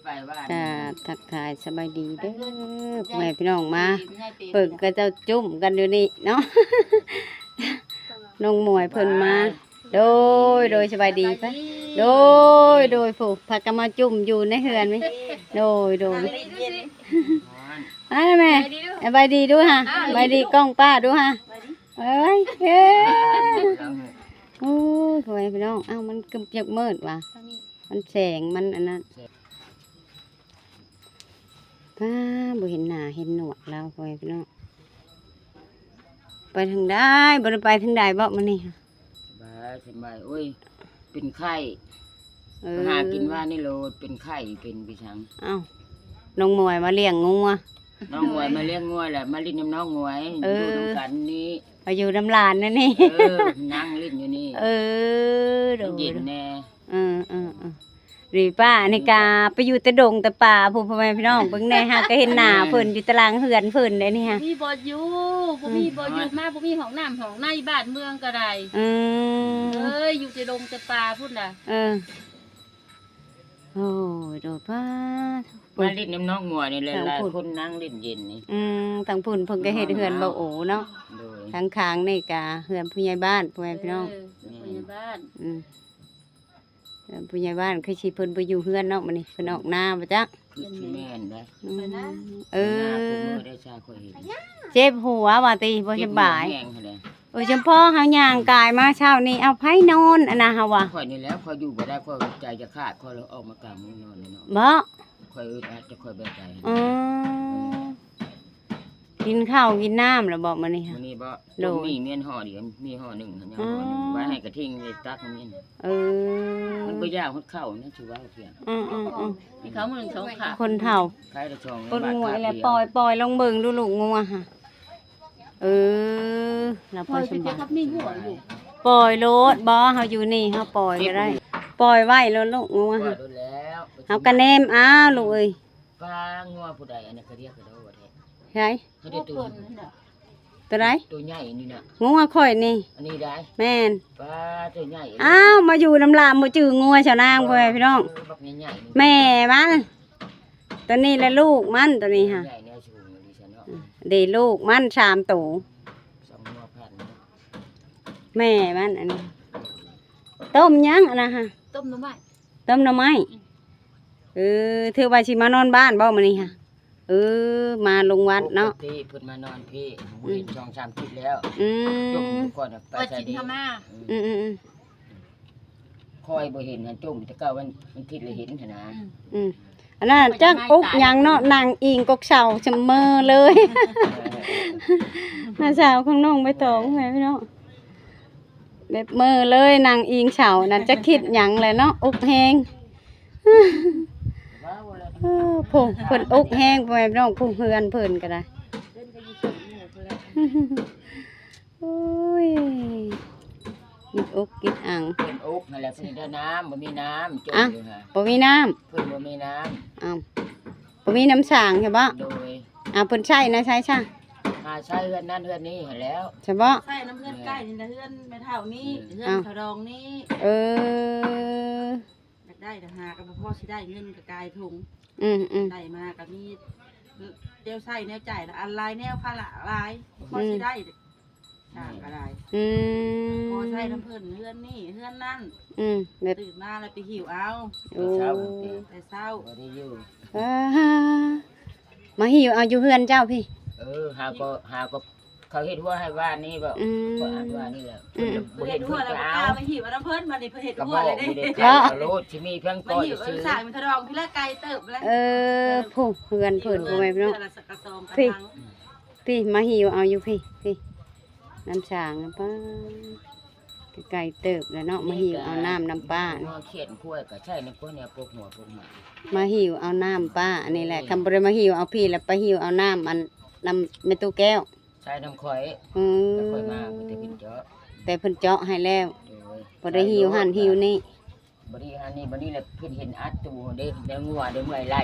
ไปบ้าน จ้าทักทายสบายดีเด้อแม่พี่น้องมาเปิดก็เจ้าจุ่มกันอยู่นี่เนาะ น้องหมวยเพิ่นมาโดยสบายดีปะโดยผู้ผักกะมาจุ่มอยู่ในเฮือนไหมโดยแม่สบายดีด้วยฮะสบายดีกล้องป้าด้วยฮะเอ้ยโอ้ยพ่อแม่พี่น้องเอ้ามันกึมจักมืดว่ะมันแสงมันอันนั้นป้าบ่เห็นหน้าเห็นหนวดแล้วพ่อแม่พี่น้องไปทางได้บ่ได้ไปทางใดบ่มื้อนี้ สบายโอ้ยเป็นไข้หากินว่านี่โลดเป็นไข้เป็นพี่ช้างเอ้าน้องมวยมาเลี้ยงงัวน้องมวยมาเลี้ยงงัวแหละมาลิ้นน้ำน้องมวยอยู่ตรงกันนี้มาอยู่น้ำลานนั่นนี่นั่งลิ้นอยู่นี่เย็นแน่รีป้าในกาไปอยู่แต่ดงแต่ป่าพ่อแม่พี่น้องเบิ่งแน่ฮะก็เห็นหน้าเพิ่นอยู่ตารางเฮือนเพิ่นได้นี่ฮะมีบ่อยู่บ่มีมาบ่มีห้องน้ำห้องในบ้านเมืองก็ได้อยู่แต่ดงแต่ป่าพุ่นน่ะโอ้ยโดดป้ามาลิ้นน้ำน้องมวยนี่หลายคนนั่งลิ้นเย็นนี่ทางพุ่นเพิ่นก็เฮ็ดเฮือนเบาโอเนาะทางข้างนี่กาเฮือนผู้ใหญ่บ้านพ่อแม่พี่น้องผู้ใหญ่บ้านผู้ใหญ่บ้านคือสิเพิ่นไปอยู่เฮือนเนาะมื้อนี้เพิ่นออกนาบ่จ๊ะแม่นได้ได้ชาค่อยเห็นเจ็บหัวว่าติบ่สบายจำพ่อเฮาย่างกายมาเช้านี้เอาไผนอนอันน่ะเฮาว่าข่อยนี่แล้วข่อยอยู่บ่ได้ข่อยใจจะขาดข่อยเลยออกมากลางมุ้งนอนนี่เนาะบ่ข่อยอึดอัดจะข่อยแบบใจกินข้าวกินน้ำแล้วบ่มื้อนี้ค่ะมื้อนี้บ่มีเมียนห่อเดียวมีห่อหนึ่งยังห่อหนึ่งไว้ให้กระทิงไว้ตักนี่มันบ่ยากฮอดข้าวนะถือว่าเพียงมีเขามื้อ2ขาคนเฒ่าใครละ2ปนงัวแล้วปล่อยลงเบิ่งดูลูกงัวค่ะแล้วปล่อยสบายมีหัวอยู่ปล่อยโลดบ่เฮาอยู่นี่เฮาปล่อยก็ได้ปล่อยไว้แล้วลูกงัวค่ะเฮากระแนมอ้าวลูกเอ้ยป้างัวผู้ใดอันนั้นก็เรียกเขาว่าใช่เขาได้ตัวไรตัวใหญ่นี่นะงัวข่อยนี่อันนี้ได้แม่นป้าตัวใหญ่อ้าวมาอยู่น้ำลามมาจืองัวชาวนางพ่อพี่น้องแม่มันตัวนี้และลูกมันตัวนี้ค่ะเดี๋ยวลูกมัน3 ตัวแม่มันอันนี้ต้มยังอันนะฮะต้มหน่อไม้เธอว่าชิมานอนบ้านบ่มื้อนี้ค่ะมาลงวัดเนาะที่เพิ่นมานอนพี่เห็น2-3 คลิปแล้วจมก่อนไปใส่ดีคอยบ่เห็นจมแต่เก่ามันคิดเลยเห็นหั่นนะอันนั้นจักอุกยังเนาะนางอิงกกเสาเสมอเลยน้าสาวของน้องใบตองแม่พี่น้องแบบมือเลยนางอิงเสานั่นจะคิดหยังเลยเนาะอุกแฮงผงเพิ่นอุกแห้งไปน้องผงเฮือนเพิ่นก็ได้โอ้ยกินอุกกินอ่างเป็นอุกนั่นแหละเพิ่นได้น้ำบ่มีน้ำจมอยู่ฮะบ่มีน้ำเพิ่นบ่มีน้ำบ่มีน้ำสางใช่บ่โดยเพิ่นใช้นะใช้ช่างใช้เฮือนนั้นเฮือนนี้แล้วใช่บ่ใช้น้ำเฮือนใกล้นี่นะเฮือนแม่เฒ่านี่เฮือนเขาดองนี่ได้แต่หากับพ่อสิได้เงินกับกายถุงได้มากับมีเดียวใส่แนวจ่ายละอันลายแนวค่าละลายพ่อสิได้ช่างอะไรพ่อใส่น้ำเพิ่นเฮือนนี่เฮือนนั่นตื่นมาแล้วไปหิวเอาแต่เช้ามาหิวเอาอยู่เฮือนเจ้าพี่หาก็เขาเห็นว่าให้ว่านี่แบบก็อ่านว่านี่แหละเห็นหัวแล้วก็ไปหิวน้ำเพิ่นมาดิเพิ่นเห็นหัวเลยเด้โลดที่มีเพียงก้อยซื้อสายมันทะลองพี่ละไก่เติบแล้วผู้เพื่อนเพิ่นบ่แม่พี่น้องพี่มาหิวเอาอยู่พี่น้ำช้างป้าไก่เติบแล้วเนาะมาหิวเอาน้ำป้าเขียนกล้วยก็ใช่ในกล้วยเนี่ยปลูกหัวปลูกหมาหิวเอาน้ำป้าอันนี้แหละคำบ่ได้มาหิวเอาพี่แล้วไปหิวเอาน้ำแม่ตู้แก้วใช่น้ำข่อยข่อยมาแต่เพิ่นเจาะแต่เพิ่นเจาะให้แล้วบ่ได้หิวหันหิวนี่บ่ได้หันนี่บ่นี่แหละเพิ่นเห็นอัดตูเด้แล้วงัวเด้เมื่อยไล่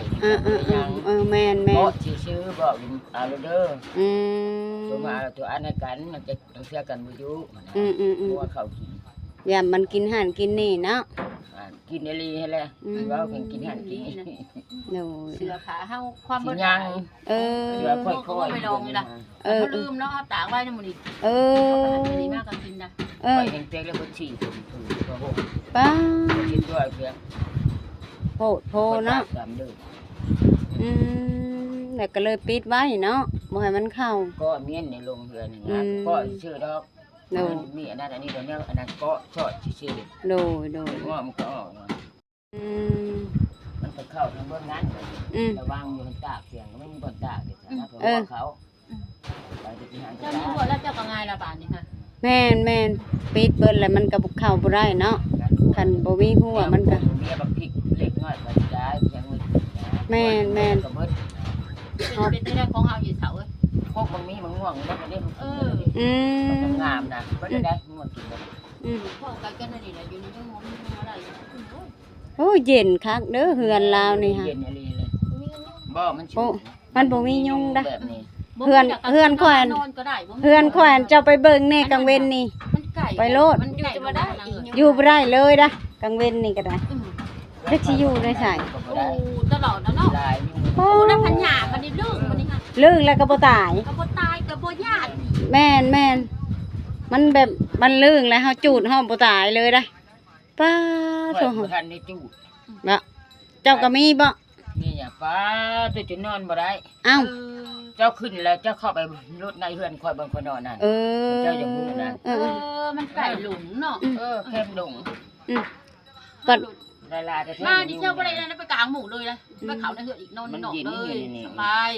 ยังแม่นบ่ชื่อบอกเอาเด้อตัวมาตัวอันให้กันมันจะต้องเชื่อกันบ่อยู่งัวเข้ากิน อย่ามันกินหันกินนี่เนาะ กินอะไรให้แหละเว้าเพิ่นกินหันกินนี่ โดย เสือขาเฮาความ สิ เบิด ยัง เออ เสือค่อยๆ ไม่ลองนี่ล่ะ เออ ลืมเนาะเอาตากไว้นำมื้อนี้ เออ ดีมากก็กินนะ เอ ไป อ เห็นเป๊กแล้วก็ฉีดก็หก ป้า คิดด้วยเพียง โพดโพเนาะ ตามเด้อ แล้วก็เลยปิดไว้เนาะบ่ให้มันเข้า ก็เมียนในโรงเรือนนี่นะก็ชื่อดอก โดย มีอันนั้นอันนี้เดี๋ยวนี้อันนั้นก็ชอดชื่อ โดยโดย ง้อมันก็ออก อืม มันไปเข้าทางเบื้องนั้น อืม ระวังอยู่มันตากเสียงไม่มีบนตากเด็ดนะเพราะ เออ ว่าเขาไปที่หาง เจ้ามีหัวแล้วเจ้าก็ง่ายละบาดนี่ค่ะ แม่นปิดเบิดแล้วมันก็บ่เข้าบ่ได้เนาะคันบ่มีหัวมันก็ เมียบักพริกเล็กน้อยไปได้เพียงมือ แม่น ก็เบิด เป็นได้ของเฮาอยู่เสาเอ้ย พวกบางมีบางง่วงแล้วก็ได้ อืม มันงามนะก็ได้ง่วงกิน อืม พวกกันนั่นนี่แหละอยู่ในเรื่องของอะไร โอ้ยเย็นคักเด้อเฮือนลาวนี่ค่ะ เย็นอะไรเลยบ่มัน โอ้มันบ่มียุงเด้อ แบบนี้ เฮือนแขวนเฮือนแขวนเจ้าไปเบิ่งแน่กลางเว้นนี่ มันไก่ ไปโลด มันอยู่จะมาได้ อยู่บ่ได้เลยนะกลางเว้นนี่ก็ได้จักสิอยู่ได้ไส โอ้ตลอดนะเนาะ ลายอยู่ โอ้น้ำพันหยามันนี่ลึกมันนี่ค่ะ ลึกแล้วก็บ่ตาย กระโบตายกระโบญาติ แม่นมันแบบมันลึกแล้วเฮาจูดเฮาบ่ตายเลยได้ป้า โถ โถ ทันได้จูด บ่เจ้าก็มีบ่ นี่อย่าป้าตัวจะนอนบ่ได้ เอ้า เจ้าขึ้นแล้วเจ้าเข้าไปรถในเฮือนคอยบางคนนอนนั่น เออ เจ้าอย่าพูดนะ เออ มันไก่หลุมเนาะ เข้มดง ก็ ลายลายจะ มาดิเจ้าไปเลยนะไปกลางหมู่เลยนะไปเขาในเหืออีกนอนนอกเลยสบาย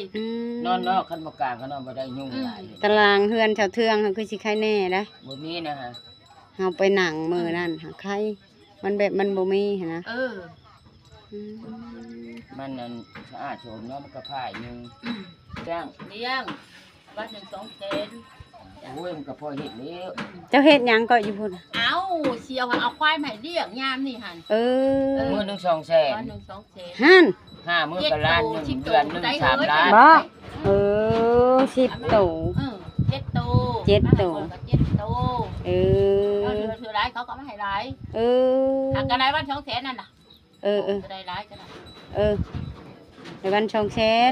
นอนนอกคันมากลางก็นอนบ่ได้ยุ่งหลาย ตารางเฮือนชาวเทืองเขาคือสิใครแน่นะ บ่มีนะฮะ เฮาไปหนังมือนั่นหาใครมันแบบมันบ่มีหั้นนะ อืม มันนั่นสะอาดโฉมเนาะมันก็พ่ายยุงจ้าง เลี้ยงวัด1-2 เซน โอ้ยมันก็พอเฮ็ดแล้ว เจ้าเฮ็ดหยังก็อยู่พุ่น เอาเชียวเอาควายมาให้เลี้ยงยามนี่หัน เออ มื้อนึง2แสน วัด1-2 เซน หั่น 5มื้อก็ล้านนึงเดือนนึง3ล้าน บ่เออ10โต 7 โต 7 โต 7 โต เออ เถือร้ายเขาก็ไม่ให้ร้าย เออ หากกันได้วัน2 แสนนั่นน่ะ เออ จะได้ร้ายกัน เออในวัน2แสน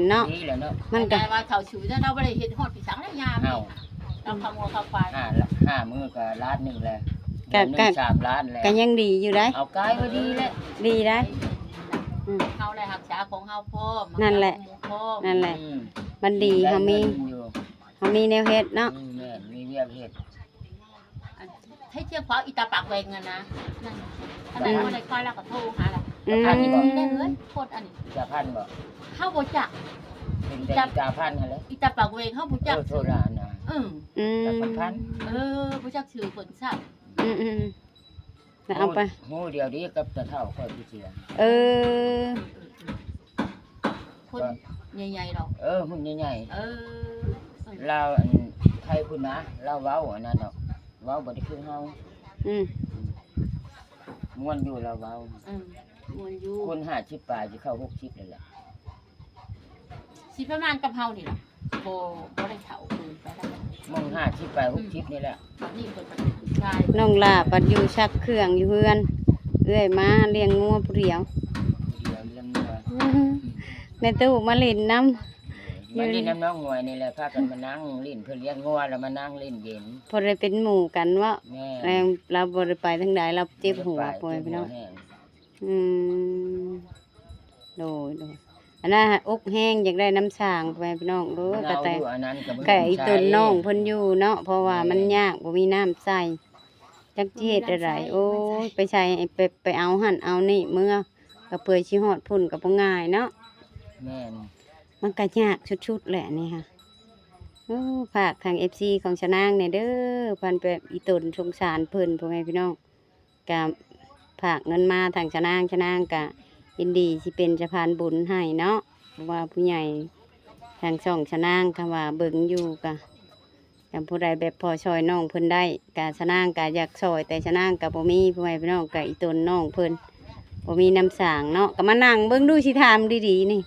เนาะ นี่แหละเนาะ มันก็ ได้ว่าเขาฉือแล้วเราบ่ได้เฮ็ดฮอดพี่สังได้ยาม เอ้า เราขโมยเขาควาย 5มื้อก็ล้านนึงแหละเดือนนึง3ล้านแล้ว ก็ยังดีอยู่ได้ เอากายไว้ดีแหละ ดีได้ เฮาได้รักษาของเฮาพร้อม นั่นแหละ นั่นแหละ มันดีเฮามีแนวเฮ็ดเนาะ แม่มีเวียกเฮ็ด ให้เชื่อฟ้าอีตาปากแวงน่ะนะนั่นถ้าได้บ่ได้ควายแล้วก็โทรหาล่ะ อืม อันนี้บ่ได้เลยโคตรอันนี้ จะพันบ่ เฮาบ่จัก เป็นแต่จะพันหั่นแหละ อีตาปากเวงเฮาบ่จัก โทรหาน่ะ อืม อืม จะพัน บ่จักชื่อคนซัก อืมแล้วเอาไป หูเดียวนี้กับตะเท่าค่อยพี่เสีย เออ คนใหญ่ๆดอก หุ่นใหญ่ เออ ๆเราอันไทยคุณนะเราเว้าอันนั้นดอกเว้าบ่ได้คือเฮา อืม ม่วนอยู่เราเว้า มวนอยู่ คน50ปลายสิเข้า60นั่นแหละ สิประมาณกับเฮานี่ล่ะบ่ได้เฒ่าเกินไปแล้ว มอง50ปลาย60นี่แหละ นี่เพิ่นเป็นผู้ชาย น้องลาปัดอยู่ชักเครื่องอยู่เฮือนเอื้อยมาเลี้ยงงัวผู้เดียว เดี๋ยวเรื่องนี้ว่า ในตู้มาเล่นน้ มันนี่น้ำน้องงวยนี่แหละพากันมานั่งเล่นเพิ่นเลี้ยงงัวแล้วมานั่งเล่นเกม ำพอได้เป็นหมู่กันว่า แม่ แล้วเราบ่ได้ไปทางใดเราเจ็บหัวป่วยพี่น้อง แห้ง อืมโดยอันนั้นอกแห้งอยากได้น้ำสางไปพี่น้องโดยก็แต่ เอาอยู่อันนั้นก็บ่ ไก่ตุนน้องเพิ่นอยู่เนาะเพราะว่ามันยากบ่มีน้ำใส่จักสิเฮ็ดอะไรโอ้ยไปใช้ไปเอาหั่นเอานี่เมื่อก็เปื่อยสิฮอดพุ่นก็บ่ง่ายเนาะ แม่น มันก็ยากชุดๆแหละนี่ค่ะโอ้ฝากทาง FC ของชะนางเนี่ยเด้อพันแบบอีตนสงสารเพิ่นพ่อแม่พี่น้องก็ฝากเงินมาทางชะนางก็ยินดีสิเป็นสะพานบุญให้เนาะเพราะว่าผู้ใหญ่ทางช่องชะนางคำว่าเบิ่งอยู่ก็กับผู้ใดแบบพอช่วยน้องเพิ่นได้กะชะนางกะอยากช่วยแต่ชะนางกะบ่มีพ่อแม่พี่น้องกะอีตนน้องเพิ่นบ่มีน้ำสางเนาะก็มานั่งเบิ่งดูสิถามดีๆนี่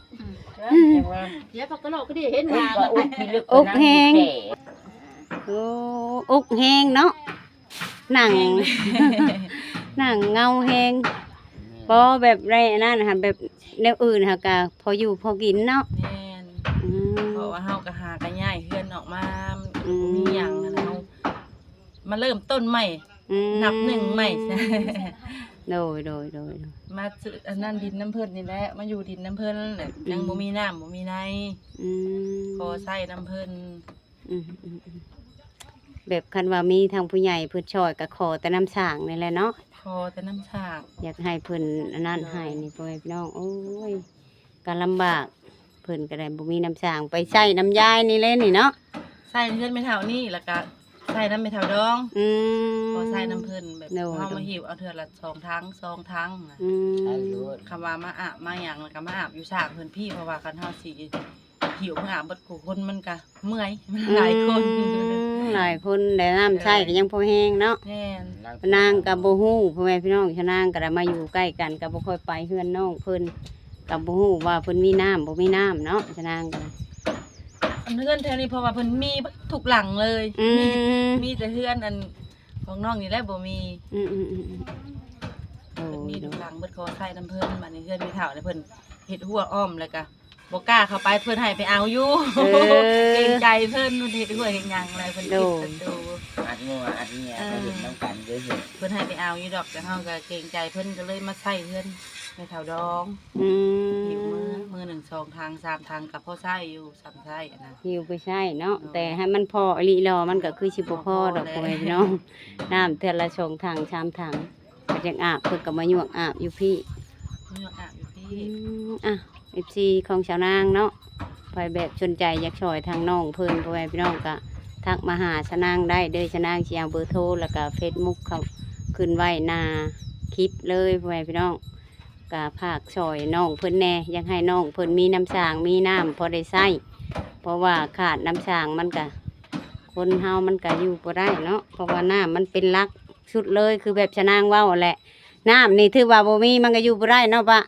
จังว่า เดี๋ยวปากกะโลกก็ได้เห็น อุ๊ย ว่า ก็อุ๊ยพี่ลึก อกแห้ง ไปนั่ โอ้อกแห้งเนาะ หนัง หนังเงาแฮงบ่แบบไรอันนั้นน่ะแบบแนวอื่นค่ะก็พออยู่พอกินเนาะ แม่น อืม เพราะว่าเฮาก็หากันย้ายเฮือนออกมามีหยังนะเฮามาเริ่มต้นใหม่ อืม นับหนึ่งใหม่ โดย มาซื้ออันนั้นดินน้ำเพิ่นนี่แหละมาอยู่ดินน้ำเพิ่นแหละยังบ่มีน้ำบ่มีใน อืม ขอใช้น้ำเพิ่น อืมแบบคันว่ามีทางผู้ใหญ่เพิ่นช่วยก็ขอแต่น้ำสร้างนี่แหละเนาะ ขอแต่น้ำฉาก อยากให้เพิ่นอันนั้นให้นี่พ่อแม่พี่น้องโอ้ยก็ลำบากเพิ่นก็ได้บ่มีน้ำสร้างไปใช้น้ำยายนี่แหละนี่เนาะ ใส่เฮือนไม่เท่านี้แล้วก็ใส่น้ำไม่เท่าดอง อืม ขอใส่น้ำเพิ่นแบบ โดย เฮามาหิวเอาเทื่อละ2ถัง2ถังน่ะ อืม ใช่รถ คำว่ามาอาบมาหยังแล้วก็มาอาบอยู่ฉากเพิ่นพี่เพราะว่าคันเฮาสิหิวเมื่ออาบเบิดกูคนมันก็เมื่อยมันหลายคน หลายคนแต่น้ำใช้ก็ยังพอแห้งเนาะ แม่น นางกับบ่ฮู้พ่อแม่พี่น้องชะนางก็ได้มาอยู่ใกล้กันก็บ่ค่อยไปเฮือนน้องเพิ่นก็บ่ฮู้ว่าเพิ่นมีน้ำบ่มีน้ำเนาะชะนางก็ อันเฮือนแถวนี้เพราะว่าเพิ่นมีทุกหลังเลย อืม มีแต่เฮือนอันของน้องนี่แหละบ่มี อืมโอ้ เพิ่นมี ย ทุกหลังเบิดขอใส่น้ำเพิ่นบัดนี้เฮือนมีเฒ่าแล้วเพิ่นเฮ็ดหัวอ้อมแล้วก็บ่กล้าเข้าไปเพิ่นให้ไปเอาอยู่เกรงใจเพิ่นเฮ็ดหัวเฮ็ดหยังอะไรเพิ่นปิดประตู อัดงัวอัดเงียไปเห็นน้ำกันเยอะเห็น เพิ่นให้ไปเอาอยู่ดอกแต่เฮาก็เกรงใจเพิ่นก็เลยมาใส่เฮือนในเฒ่าดอง อื หิว ม มือ1 2ทาง3ทางกับพ่อใช้อยู่3ใช้อะนะ หิวไปใช่เนาะแต่ให้มันพออีหลีรอมันก็คือสิบ่พอดอกพ่อแม่พี่น้องน้ำเทื่อละ2ถัง3ถังก็จังอาบเพิ่นก็มายวกอาบอยู่พี่ เมื่ออาบอยู่ที่ อ่ะ FC ของชาวนางเนาะไปแบบสนใจอยากช่วยทางน้องเพิ่นพ่อแม่พี่น้องก็ทักมาหาชาวนางได้เด้อชาวนางสิเอาเบอร์โทรแล้วก็ Facebook เขาขึ้นไว้หน้าคลิปเลยพ่อแม่พี่น้องก็ภาคช่วยน้องเพิ่นแน่อยากให้น้องเพิ่นมีน้ำสร้างมีน้ำพอได้ใช้เพราะว่าขาดน้ำสร้างมันก็คนเฮามันก็อยู่บ่ได้เนาะเพราะว่าน้ำมันเป็นหลักสุดเลยคือแบบชาวนางเว้าแหละน้ำนี่ถือว่าบ่มีมันก็อยู่บ่ได้เนาะปะ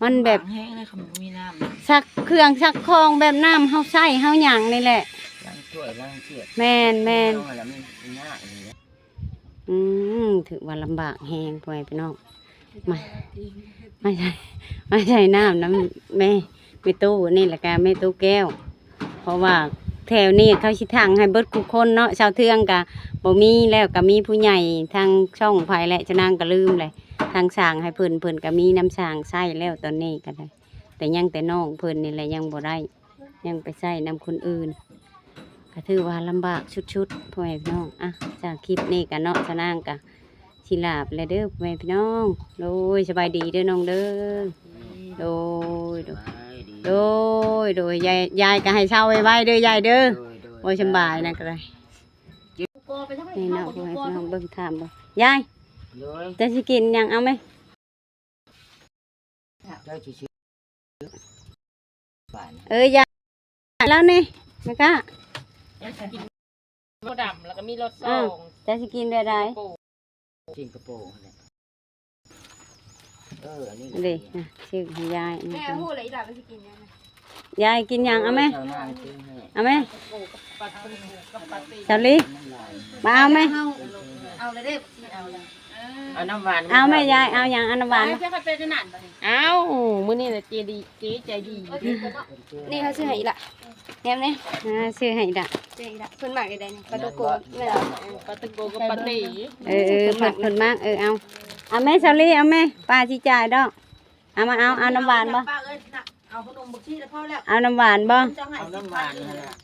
มันแบบ แห้งเลยค่ะมีน้ ซักเครื่องซักคองแบบน้ำเฮาใช้เฮาหยังนี่แหละ ล้างถ้วยล้างเชือก แม่น ต้องอะไรมันยากเลย ถือว่าลำบากแฮงพ่อแม่พี่น้องไม่ใช่น้ำแม่ตู้นี่แหละกะแม่ตู้แก้ว เพราะว่าแถวนี้เขาสิทางให้เบิดทุกคนเนาะชาวเทืองกะบ่มีแล้วก็มีผู้ใหญ่ทางช่องไผและจะนางก็ลืมเลยทางสร้างให้เพิ่นก็มีน้ำสร้างใช้แล้วตอนนี้ก็ได้ แต่ยังแต่น้องเพิ่นนี่แหละยังบ่ได้ยังไปใช้น้ำคนอื่นก็ถือว่าลำบากชุดๆพ่อแม่พี่น้องอ่ะจากคลิปนี้กันเนาะชะนางกะสิลาบแล้วเด้อพ่อแม่พี่น้องโดยสบายดีเด้อน้องเด้อโดยโดยยายก็ให้เช่าไว้เด้อยายเด้อโอ้ยสบายนะก็ได้นี่เนาะพ่อแม่พี่น้องเบิ่งถามบ่ยาย โดย จะสิกินหยังเอาไหม เจ้าชื่อบ้าน ยายแล้วนี่แม่กะ รถดำแล้วก็มีรถส่ง จะสิกินได้ได้ สิงคโปร์อันนี้ เด้ชื่อให้ยาย แม่พูดอะไรอีหล่ะมันจะกินยังไง ยายกินหยังเอาไหม ชาวนางซื้อให้ เอาไหม ปูกับปัดปูกับปัดตี สาลี น้ำลาย มาเอาไหม เอาเลยเด้อเอาเลย เอาน้ำหวาน เอาไหมยายเอาอย่างอันน้ำหวาน เพื่อเป็นขนาดแบบนี้ เอามื้อนี้น่ะเจดีเจ๊ใจดี นี่เขาซื้อให้อีหล่ะแนมเนี่ย ซื้อให้ดะ เจ๊อีหล่ะส่วนมากได้นี่ปลาตุโกไม่หรอปลาตุโกกับปลาตี เพิ่นมากเอาไหมสาลีเอาไหมป้าสิจ่ายดอกเอามาเอาน้ำหวานบ่ ป้าเอ้ยน่ะเอาขนมบักชีแล้วพอแล้ว เอาน้ำหวานบ่ จะให้ เอาน้ำหวานนั่นแหละ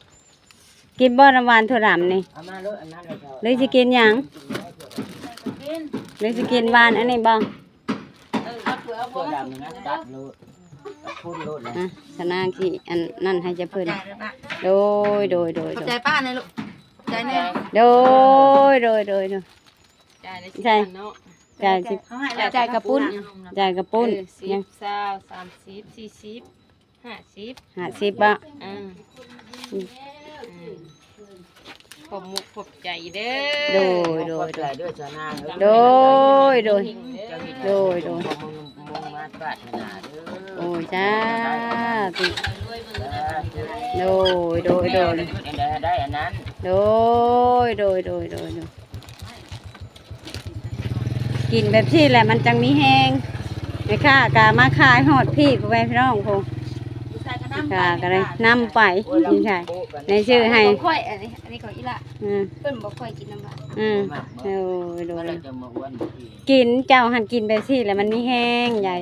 กินบ่น้ำหวานถั่วดำนี่ เอามาเลยอันนั้นเลยเจ้า หรือสิกินหยัง กิน หรือสิกินหวานอันนี้บ่ เอาเผื่อเอา ตั บ่ วดำนะตัดโลดพูดโลดเลย สนางสิอันนั่นให้จะเพิ่น ใจเลยป้า โดย ขอบใจป้าหน่อยลูกขอบใจแน่ โดย จ่ายได้ ใช่จ่ายสิ เขาให้แล้ว จ่ายกระปุ้นจ่ายกระปุ้น ยั ยัง ง 30 40 50 50บ่ อ่าผมมุกขอบใจเด้ โด อย ด้วยชาวนาง โดย มงมาปรารถนาเด้อ โอ้ยจ้าติโดย ได้อันนั้น โดย กินแบบที่แหละมันจังมีแห้งไอ้ข้ากามาขายหอดพี่พ่อแม่พี่น้องคงค่ะก็เลยนำไปนี่ใช่ในชื่อให้ บ่ค่อยอันนี้ของอีละ อืม เพิ่นบ่ค่อยกินน้ำหวาน โอ้ยดู เมื่อไรจะมาอ้วนพี่ กินเจ้าหันกินแบบที่แหละมันมีแห้งใหญ่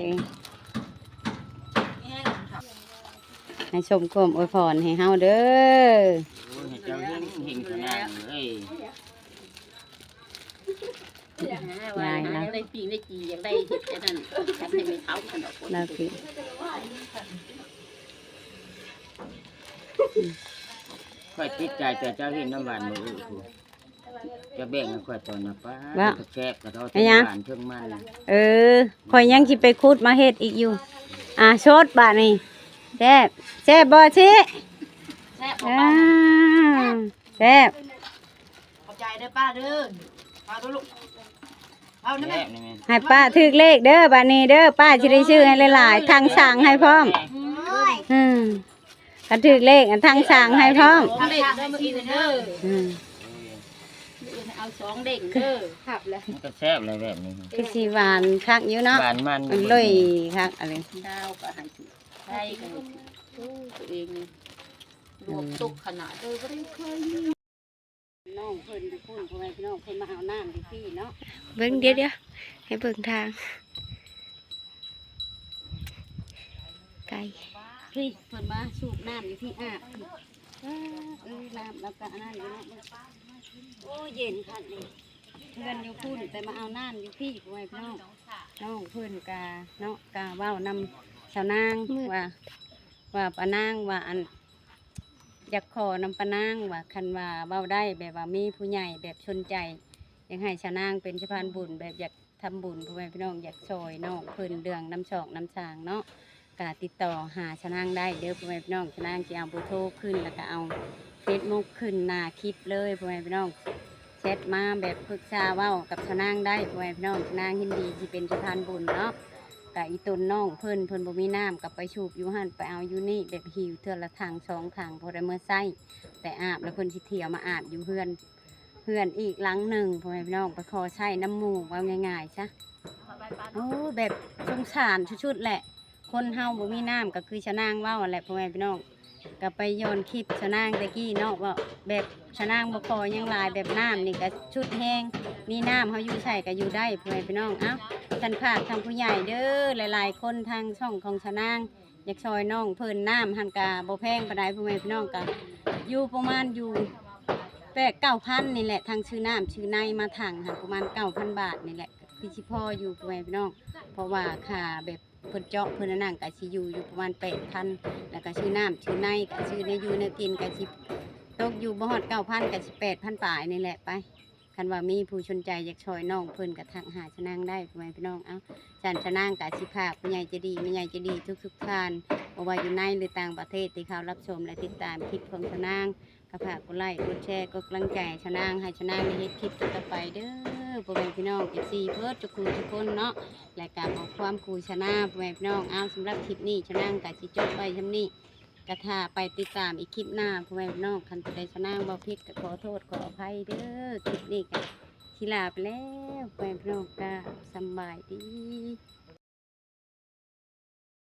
ให้ชมความอวยพรให้เฮาเด้อ โอ้ยเจ้าเห็นขนาดเลย ยายนะ ได้ปีได้จีอย่างได้เห็ดอันนั้นทำให้ไม่เท้าขนม เราคือ ค่อยติดใจแต่เจ้าเห็นน้ำหวานมืออื่นกูจะแบ่งให้ค่อยตอนนะป้าจะแซ่บกระเทาะหวานเชิงมัน ข่อยยังสิไปคุดมาเฮ็ดอีกอยู่โชดบาดนี่แซ่บแซ่บบ่ชิ แซ่บ อ่าแซ่บ ขอบใจเด้อป้าเด้อป้าตัวลูกเอานั่นแห แซ่ ละ บนี่แม่ ให้ป้าถึกเลขเด้อบาดนี้เด้อป้าสิได้ชื่อให้หลายๆทางสั่งให้พร้อมก็ถึกเลขทางสั่งให้พร้อม ทำเด็กได้มากินเด้อ เอา2เด้งเด้อ ขับเลย มันก็แซ่บเลยแบบนี้ คือสิหวานคักอยู่เนาะ หวานมัน มันเลยคักอะไร ดาวก็ให้ถือใช่ก็ให้ถือตัวเองนี่รวมตุกขนาดเลยก็ได้เคย น้องเพิ่นไปพูดพ่อแม่พี่น้องเพิ่นมาเอาน้ำที่พี่เนาะ เบิ่งเดี๋ยวให้เบิ่งทางไก่ พี่เพิ่นมาสูบน้ำอยู่ที่อาบน้ำแล้วก็อันนั้นอยู่เนาะโอ้เย็นคักนี่เพื่อนอยู่พุ่นแต่มาเอาน้ำอยู่พี่พ่อแม่พี่น้องน้องเพิ่นกาเนาะกาเว้านำชาวนางว่าปานางว่าอันอยากขอนำปานางว่าคันว่าเว้าได้แบบว่ามีผู้ใหญ่แบบชนใจอยากให้ชาวนางเป็นสะพานบุญแบบอยากทำบุญพ่อแม่พี่น้องอยากช่วยน้องเพิ่นเรื่องน้ำชอกน้ำชางเนาะกาติดต่อหาชาวนางได้เด้อพ่อแม่พี่น้องชาวนางจะเอาเบอร์โทรขึ้นแล้วก็เอาเฟซบุ๊กขึ้นหน้าคลิปเลยพ่อแม่พี่น้องแชทมาแบบปรึกษาเว้ากับชาวนางได้พ่อแม่พี่น้องชาวนางยินดีที่เป็นสะพานบุญเนาะกะอีตนน้องเพิ่นบ่มีน้ำกับไปชูบอยู่หันไปเอาอยู่นี่แบบหิวเทื่อละถัง2 ถังพอได้เมื่อไส้แต่อาบแล้วเพิ่นสิเที่ยวมาอาบอยู่เฮือนอีกหลังหนึ่งพ่อแม่พี่น้องไปขอใช้น้ำหมูกว่าง่ายๆซะโอ้แบบสงสารชุดๆแหละ คนเฮาบ่มีน้ำก็คือชะนางเว้าแหละพ่อแม่พี่น้องก็ไปโยนคลิปชะนางตะกี้เนาะว่าแบบชะนางบ่พอยังหลายแบบน้ำนี่ก็ชุดแห้งมีน้ำเฮาอยู่ใช้ก็อยู่ได้พ่อแม่พี่น้องเอ้าท่านภาคทางผู้ใหญ่เด้อหลายๆคนทางช่องของชะนางอยากช่วยน้องเพิ่นน้ำหันกาบ่แพงปานใดพ่อแม่พี่น้องก็อยู่ประมาณอยู่9,000นี่แหละทางชื่อน้ำชื่อในมาถังหันประมาณ 9,000 บาทนี่แหละคือสิพออยู่พ่อแม่พี่น้องเพราะว่าค่าแบบเพิ่นเจาะเพิ่นนั่งก็สิอยู่ประมาณ 8,000แล้วก็ชื่อน้ำชื่อในก็ชื่อในอยู่ในกินก็สิตกอยู่บ่ฮอด 9,000ก็สิ 8,000 ปลายนี่แหละไปคันว่ามีผู้สนใจอยากช่วยน้องเพิ่นก็ทักหาชะนางได้พ่อแม่พี่น้องเอ้าฉันชะนางก็สิพาผู้ใหญ่ใจะดีแม่ใหญ่ใจะดีทุกๆท่านบ่ว่าอยู่ในหรือต่างประเทศที่เขารับชมและติดตามคลิปของชะนางก็ฝากกดไลค์กดแชร์กดกำลังใจชะนางให้ชะนางได้เฮ็ดคลิปต่อไปเด้อพ่อแม่พี่น้อง FC เพิ่นทุกคนเนาะและการบอกความครูชนะพ่อแม่พี่น้องเอาสำหรับคลิปนี้ชะนางก็สิจบไปซำนี้กระทาไปติดตามอีกคลิปหน้าพ่อแม่พี่น้องคันผู้ใดชะนางบ่ผิดก็ขอโทษขออภัยเด้อคลิปนี้ก็สิลาไปแล้วพ่อแม่พี่น้องก็สำบายดี